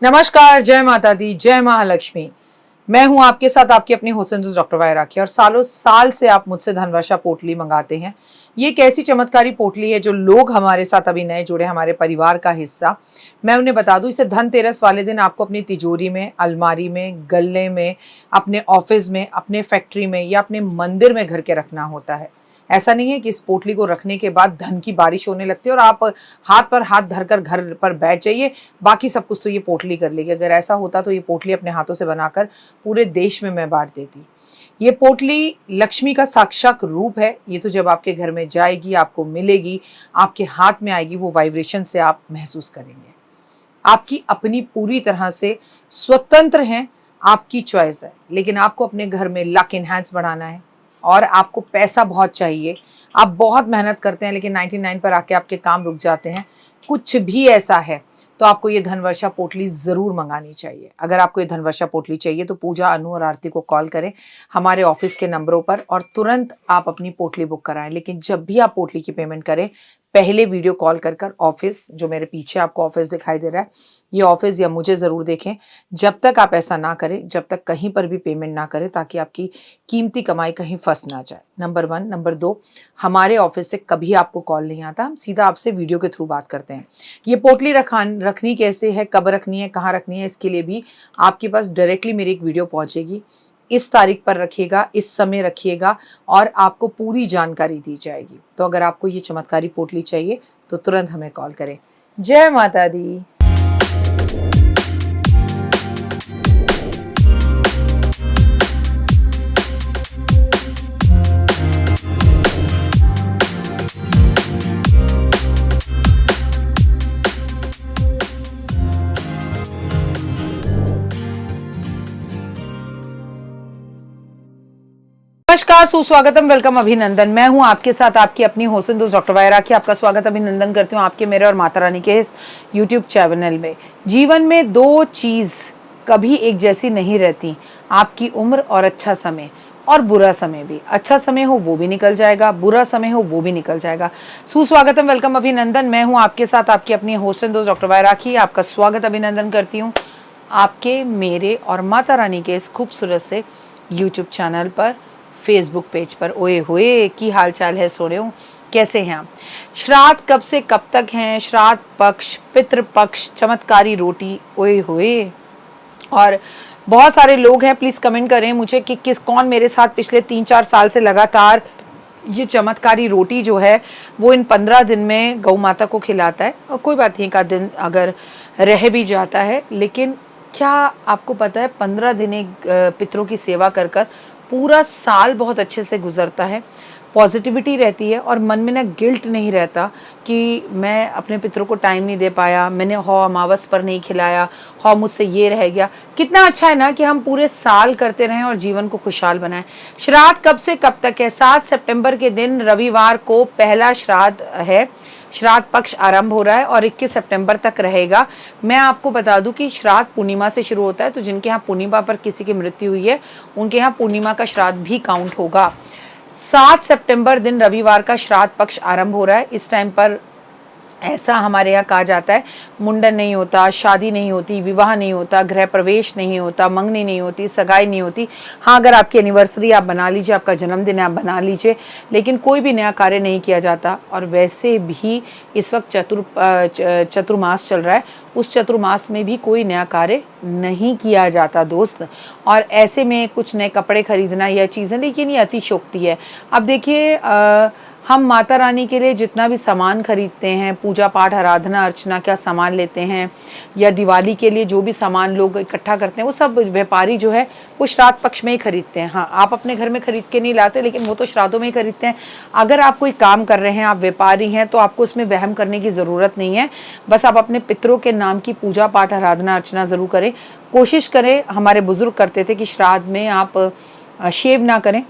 नमस्कार, जय माता दी, जय महालक्ष्मी। मैं हूं आपके साथ आपकी अपनी हुसैन दोस्त डॉक्टर वाय राखी और सालों साल से आप मुझसे धनवर्षा पोटली मंगाते हैं। ये एक ऐसी चमत्कारी पोटली है जो लोग हमारे साथ अभी नए जुड़े, हमारे परिवार का हिस्सा। मैं उन्हें बता दूं, इसे धनतेरस वाले दिन आपको अपनी तिजोरी में, अलमारी में, गल्ले में, अपने ऑफिस में, अपने फैक्ट्री में या अपने मंदिर में घर के रखना होता है। ऐसा नहीं है कि इस पोटली को रखने के बाद धन की बारिश होने लगती है और आप हाथ पर हाथ धरकर घर पर बैठ जाइए, बाकी सब कुछ तो ये पोटली कर लेगी। अगर ऐसा होता तो ये पोटली अपने हाथों से बनाकर पूरे देश में मैं बांट देती। ये पोटली लक्ष्मी का साक्षात रूप है। ये तो जब आपके घर में जाएगी, आपको मिलेगी, आपके हाथ में आएगी, वो वाइब्रेशन से आप महसूस करेंगे। आपकी अपनी पूरी तरह से स्वतंत्र हैं, आपकी चॉइस है। लेकिन आपको अपने घर में लक इनहैंस बढ़ाना है और आपको पैसा बहुत चाहिए। आप बहुत मेहनत करते हैं लेकिन 99 पर आके आपके काम रुक जाते हैं। कुछ भी ऐसा है तो आपको ये धनवर्षा पोटली ज़रूर मंगानी चाहिए। अगर आपको ये धनवर्षा पोटली चाहिए तो पूजा, अनु और आरती को कॉल करें हमारे ऑफिस के नंबरों पर और तुरंत आप अपनी पोटली बुक कराएं। लेकिन जब भी आप पोटली की पेमेंट करें, पहले वीडियो कॉल कर ऑफिस, जो मेरे पीछे आपको ऑफिस दिखाई दे रहा है, ये ऑफिस या मुझे ज़रूर देखें। जब तक आप ऐसा ना करें, जब तक कहीं पर भी पेमेंट ना करें, ताकि आपकी कीमती कमाई कहीं फंस ना जाए। नंबर 1। नंबर 2, हमारे ऑफिस से कभी आपको कॉल नहीं आता, हम सीधा आपसे वीडियो के थ्रू बात करते हैं। ये पोटली रखनी कैसे है, कब रखनी है, कहाँ रखनी है, इसके लिए भी आपके पास डायरेक्टली मेरी एक वीडियो पहुँचेगी। इस तारीख पर रखिएगा, इस समय रखिएगा और आपको पूरी जानकारी दी जाएगी। तो अगर आपको ये चमत्कारी पोटली चाहिए तो तुरंत हमें कॉल करें। जय माता दी। नमस्कार, सुस्वागतम, वेलकम, अभिनंदन। मैं हूं आपके साथ आपकी अपनी हुसैन दोस्त डॉक्टर वाय राखी। आपका स्वागत, अभिनंदन करती हूं आपके, मेरे और माता रानी के इस यूट्यूब चैनल में। जीवन में दो चीज़ कभी एक जैसी नहीं रहती, आपकी उम्र और अच्छा समय, और बुरा समय भी। अच्छा समय हो वो भी निकल जाएगा, बुरा समय हो वो भी निकल जाएगा। सुस्वागतम, वेलकम, अभिनंदन। मैं हूँ आपके साथ आपकी अपनी हुसैन दोस्त डॉक्टर वाय राखी। आपका स्वागत, अभिनंदन करती हूँ आपके, मेरे और माता रानी के इस खूबसूरत से यूट्यूब चैनल पर, फेसबुक पेज पर। ओए होए, की हाल चाल है सोने हो, कैसे हैं आप? श्राद्ध कब से कब तक हैं? श्राद्ध पक्ष, पितृपक्ष, चमत्कारी रोटी, ओए होए। और बहुत सारे लोग हैं, प्लीज़ कमेंट करें मुझे कि कौन मेरे साथ पिछले 3-4 साल से लगातार ये चमत्कारी रोटी जो है वो इन 15 दिन में गौ माता को खिलाता है। और कोई बात नहीं, एक आध दिन अगर रह भी जाता है, लेकिन क्या आपको पता है 15 दिन एक पितरों की सेवा कर पूरा साल बहुत अच्छे से गुजरता है। पॉजिटिविटी रहती है और मन में ना गिल्ट नहीं रहता कि मैं अपने पितरों को टाइम नहीं दे पाया, मैंने हौ अमावस पर नहीं खिलाया, हौ मुझसे ये रह गया। कितना अच्छा है ना कि हम पूरे साल करते रहें और जीवन को खुशहाल बनाएं। श्राद्ध कब से कब तक है? 7 सितंबर के दिन रविवार को पहला श्राद्ध है। श्राद्ध पक्ष आरंभ हो रहा है और 21 सितंबर तक रहेगा। मैं आपको बता दूं कि श्राद्ध पूर्णिमा से शुरू होता है, तो जिनके यहाँ पूर्णिमा पर किसी की मृत्यु हुई है उनके यहाँ पूर्णिमा का श्राद्ध भी काउंट होगा। 7 सितंबर दिन रविवार का श्राद्ध पक्ष आरंभ हो रहा है। इस टाइम पर ऐसा हमारे यहाँ कहा जाता है, मुंडन नहीं होता, शादी नहीं होती, विवाह नहीं होता, गृह प्रवेश नहीं होता, मंगनी नहीं होती, सगाई नहीं होती। हाँ, अगर आपकी एनिवर्सरी आप बना लीजिए, आपका जन्मदिन आप बना लीजिए, लेकिन कोई भी नया कार्य नहीं किया जाता। और वैसे भी इस वक्त चतुर्मास चल रहा है, उस चतुर्मास में भी कोई नया कार्य नहीं किया जाता दोस्त। और ऐसे में कुछ नए कपड़े खरीदना या चीज़ें, लेकिन ये अतिशोक्ति है। अब देखिए, हम माता रानी के लिए जितना भी सामान खरीदते हैं, पूजा पाठ, आराधना अर्चना का सामान लेते हैं, या दिवाली के लिए जो भी सामान लोग इकट्ठा करते हैं, वो सब व्यापारी जो है वो श्राद्ध पक्ष में ही खरीदते हैं। हाँ, आप अपने घर में खरीद के नहीं लाते, लेकिन वो तो श्राद्धों में ही खरीदते हैं। अगर आप कोई काम कर रहे हैं, आप व्यापारी हैं, तो आपको उसमें वहम करने की ज़रूरत नहीं है। बस आप अपने पितरों के नाम की पूजा पाठ, आराधना अर्चना ज़रूर करें। कोशिश करें, हमारे बुजुर्ग करते थे कि श्राद्ध में आप शेव ना करें,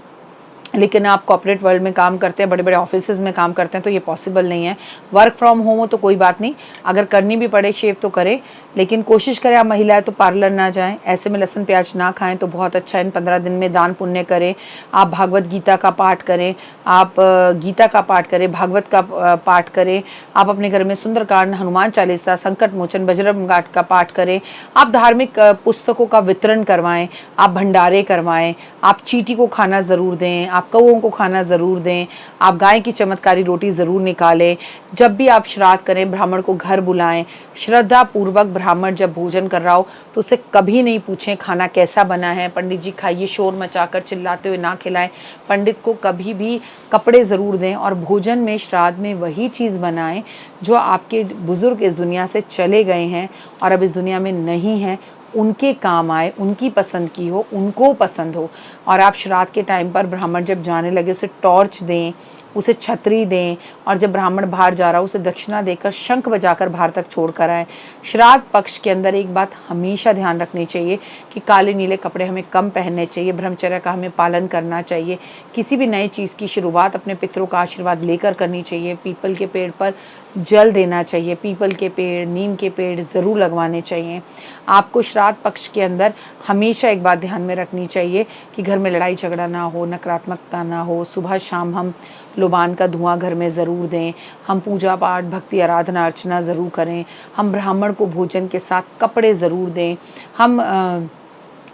लेकिन आप कॉर्पोरेट वर्ल्ड में काम करते हैं, बड़े बड़े ऑफिसेज में काम करते हैं, तो ये पॉसिबल नहीं है। वर्क फ्रॉम होम हो तो कोई बात नहीं, अगर करनी भी पड़े शेव तो करें, लेकिन कोशिश करें आप महिलाएं तो पार्लर ना जाएं, ऐसे में लहसुन प्याज ना खाएं तो बहुत अच्छा है। इन 15 दिन में दान पुण्य करें, आप भागवत गीता का पाठ करें, आप गीता का पाठ करें, भागवत का पाठ करें, आप अपने घर में सुंदरकांड, हनुमान चालीसा, संकट मोचन, बजरंग घाट का पाठ करें, आप धार्मिक पुस्तकों का वितरण करवाएं, आप भंडारे करवाएं, आप चींटी को खाना ज़रूर दें, आप कौओं को खाना ज़रूर दें, आप गाय की चमत्कारी रोटी ज़रूर निकालें। जब भी आप श्राद्ध करें, ब्राह्मण को घर बुलाएं, श्रद्धा पूर्वक ब्राह्मण जब भोजन कर रहा हो तो उसे कभी नहीं पूछें खाना कैसा बना है, पंडित जी खाइए शोर मचाकर चिल्लाते हुए ना खिलाएं। पंडित को कभी भी कपड़े ज़रूर दें और भोजन में, श्राद्ध में वही चीज़ बनाएं जो आपके बुज़ुर्ग इस दुनिया से चले गए हैं और अब इस दुनिया में नहीं हैं, उनके काम आए, उनकी पसंद की हो, उनको पसंद हो। और आप श्राद्ध के टाइम पर ब्राह्मण जब जाने लगे उसे टॉर्च दें, उसे छतरी दें, और जब ब्राह्मण बाहर जा रहा हो उसे दक्षिणा देकर शंख बजाकर बाहर तक छोड़ कर आए। श्राद्ध पक्ष के अंदर एक बात हमेशा ध्यान रखनी चाहिए कि काले नीले कपड़े हमें कम पहनने चाहिए, ब्रह्मचर्य का हमें पालन करना चाहिए, किसी भी नई चीज़ की शुरुआत अपने पितरों का आशीर्वाद लेकर करनी चाहिए, पीपल के पेड़ पर जल देना चाहिए, पीपल के पेड़, नीम के पेड़ ज़रूर लगवाने चाहिए। आपको श्राद्ध पक्ष के अंदर हमेशा एक बात ध्यान में रखनी चाहिए कि घर में लड़ाई झगड़ा ना हो, नकारात्मकता ना हो। सुबह शाम हम लोबान का धुआं घर में ज़रूर दें, हम पूजा पाठ, भक्ति, आराधना, अर्चना ज़रूर करें, हम ब्राह्मण को भोजन के साथ कपड़े ज़रूर दें, हम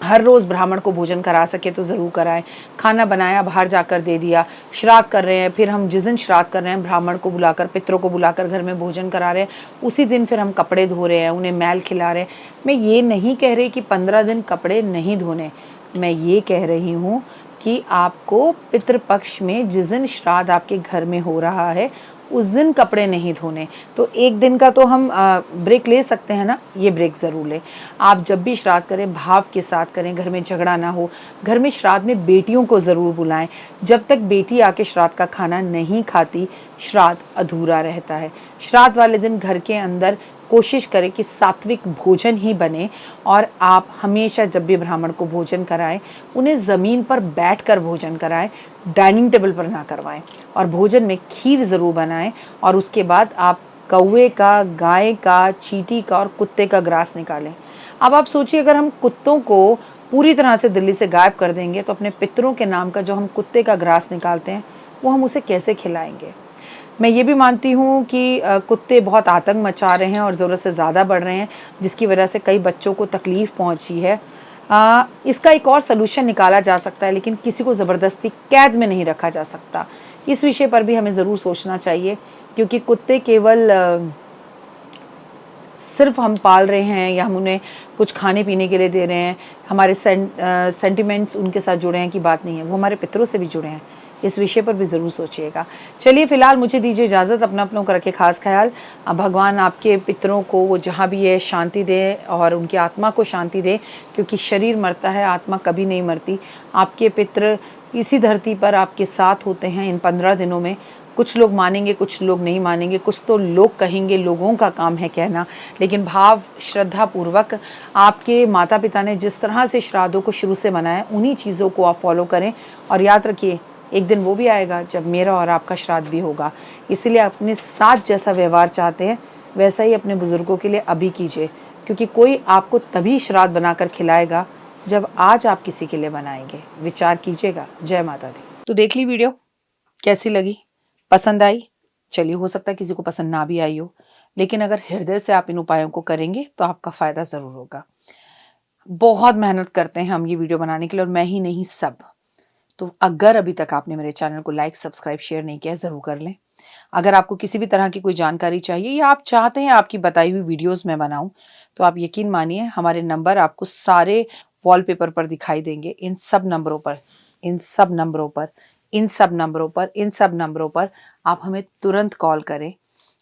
हर रोज़ ब्राह्मण को भोजन करा सके तो ज़रूर कराएं। खाना बनाया, बाहर जाकर दे दिया। श्राद्ध कर रहे हैं, फिर हम जिस दिन श्राद्ध कर रहे हैं ब्राह्मण को बुलाकर, पितरों को बुलाकर घर में भोजन करा रहे हैं, उसी दिन फिर हम कपड़े धो रहे हैं, उन्हें मैल खिला रहे हैं। मैं ये नहीं कह रही कि 15 दिन कपड़े नहीं धोने, मैं ये कह रही हूँ कि आपको पितृपक्ष में जिस दिन श्राद्ध आपके घर में हो रहा है उस दिन कपड़े नहीं धोने। तो एक दिन का तो हम ब्रेक ले सकते हैं ना, ये ब्रेक ज़रूर लें। आप जब भी श्राद्ध करें भाव के साथ करें, घर में झगड़ा ना हो। घर में श्राद्ध में बेटियों को ज़रूर बुलाएं। जब तक बेटी आके श्राद्ध का खाना नहीं खाती, श्राद्ध अधूरा रहता है। श्राद्ध वाले दिन घर के अंदर कोशिश करें कि सात्विक भोजन ही बने, और आप हमेशा जब भी ब्राह्मण को भोजन कराएं उन्हें ज़मीन पर बैठकर भोजन कराएं, डाइनिंग टेबल पर ना करवाएं। और भोजन में खीर ज़रूर बनाएं, और उसके बाद आप कौवे का, गाय का, चींटी का और कुत्ते का ग्रास निकालें। अब आप सोचिए, अगर हम कुत्तों को पूरी तरह से दिल्ली से गायब कर देंगे तो अपने पितरों के नाम का जो हम कुत्ते का ग्रास निकालते हैं वो हम उसे कैसे खिलाएंगे। मैं ये भी मानती हूँ कि कुत्ते बहुत आतंक मचा रहे हैं और ज़रूरत से ज़्यादा बढ़ रहे हैं, जिसकी वजह से कई बच्चों को तकलीफ़ पहुँची है। इसका एक और सलूशन निकाला जा सकता है, लेकिन किसी को ज़बरदस्ती कैद में नहीं रखा जा सकता। इस विषय पर भी हमें ज़रूर सोचना चाहिए, क्योंकि कुत्ते केवल सिर्फ हम पाल रहे हैं या हम उन्हें कुछ खाने पीने के लिए दे रहे हैं, हमारे सेंटिमेंट्स उनके साथ जुड़े हैं की बात नहीं है, वो हमारे पितरों से भी जुड़े हैं। इस विषय पर भी ज़रूर सोचिएगा। चलिए फ़िलहाल मुझे दीजिए इजाज़त, अपना अपनों का रखे खास ख्याल। भगवान आपके पितरों को वो जहाँ भी है शांति दे और उनकी आत्मा को शांति दे, क्योंकि शरीर मरता है, आत्मा कभी नहीं मरती। आपके पितर इसी धरती पर आपके साथ होते हैं इन 15 दिनों में। कुछ लोग मानेंगे, कुछ लोग नहीं मानेंगे, कुछ तो लोग कहेंगे, लोगों का काम है कहना, लेकिन भाव श्रद्धा पूर्वक आपके माता पिता ने जिस तरह से श्राद्धों को शुरू से मनाया उन्हीं चीज़ों को आप फॉलो करें। और याद रखिए, एक दिन वो भी आएगा जब मेरा और आपका श्राद्ध भी होगा। इसीलिए अपने साथ जैसा व्यवहार चाहते हैं वैसा ही अपने बुज़ुर्गों के लिए अभी कीजिए, क्योंकि कोई आपको तभी श्राद्ध बनाकर खिलाएगा जब आज आप किसी के लिए बनाएंगे। विचार कीजिएगा। जय माता दी। तो देख ली वीडियो, कैसी लगी, पसंद आई? चलिए, हो सकता है किसी को पसंद ना भी आई हो, लेकिन अगर हृदय से आप इन उपायों को करेंगे तो आपका फ़ायदा ज़रूर होगा। बहुत मेहनत करते हैं हम ये वीडियो बनाने के लिए, और मैं ही नहीं, सब। तो अगर अभी तक आपने मेरे चैनल को लाइक, सब्सक्राइब, शेयर नहीं किया, ज़रूर कर लें। अगर आपको किसी भी तरह की कोई जानकारी चाहिए या आप चाहते हैं आपकी बताई हुई वीडियोस मैं बनाऊं, तो आप यकीन मानिए हमारे नंबर आपको सारे वॉलपेपर पर दिखाई देंगे। इन सब नंबरों पर, इन सब नंबरों पर, इन सब नंबरों पर, इन सब नंबरों पर आप हमें तुरंत कॉल करें,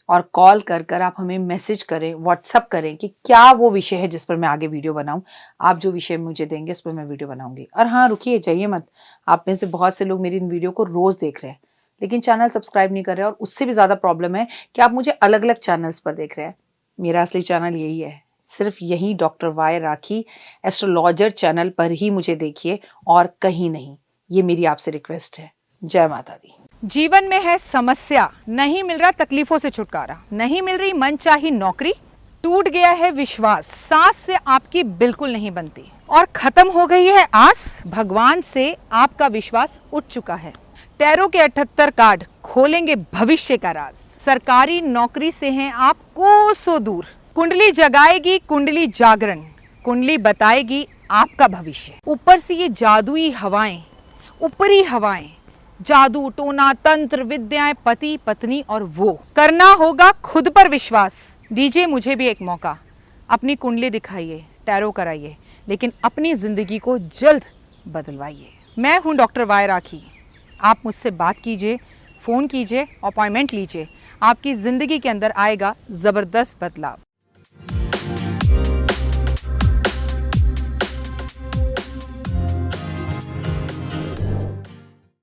और कॉल कर कर आप हमें मैसेज करें, व्हाट्सअप करें कि क्या वो विषय है जिस पर मैं आगे वीडियो बनाऊं। आप जो विषय मुझे देंगे उस पर मैं वीडियो बनाऊंगी। और हाँ, रुकिए, जाइए मत। आप में से बहुत से लोग मेरी इन वीडियो को रोज़ देख रहे हैं लेकिन चैनल सब्सक्राइब नहीं कर रहे हैं, और उससे भी ज़्यादा प्रॉब्लम है कि आप मुझे अलग अलग चैनल्स पर देख रहे हैं। मेरा असली चैनल यही है, सिर्फ यही डॉक्टर वाई राखी एस्ट्रोलॉजर चैनल पर ही मुझे देखिए और कहीं नहीं। ये मेरी आपसे रिक्वेस्ट है। जय माता दी। जीवन में है समस्या, नहीं मिल रहा तकलीफों से छुटकारा, नहीं मिल रही मनचाही नौकरी, टूट गया है विश्वास, सांस से आपकी बिल्कुल नहीं बनती और खत्म हो गई है आस, भगवान से आपका विश्वास उठ चुका है। टैरो के 78 कार्ड खोलेंगे भविष्य का राज, सरकारी नौकरी से हैं आप कोसों दूर, कुंडली जगाएगी कुंडली जागरण, कुंडली बताएगी आपका भविष्य। ऊपर से ये जादुई हवाएं, ऊपरी हवाएं, जादू टोना तंत्र विद्याएं, पति पत्नी और वो, करना होगा खुद पर विश्वास। दीजिए मुझे भी एक मौका, अपनी कुंडली दिखाइए, टैरो कराइए, लेकिन अपनी जिंदगी को जल्द बदलवाइए। मैं हूं डॉक्टर वाई राखी, आप मुझसे बात कीजिए, फ़ोन कीजिए, अपॉइंटमेंट लीजिए, आपकी ज़िंदगी के अंदर आएगा ज़बरदस्त बदलाव।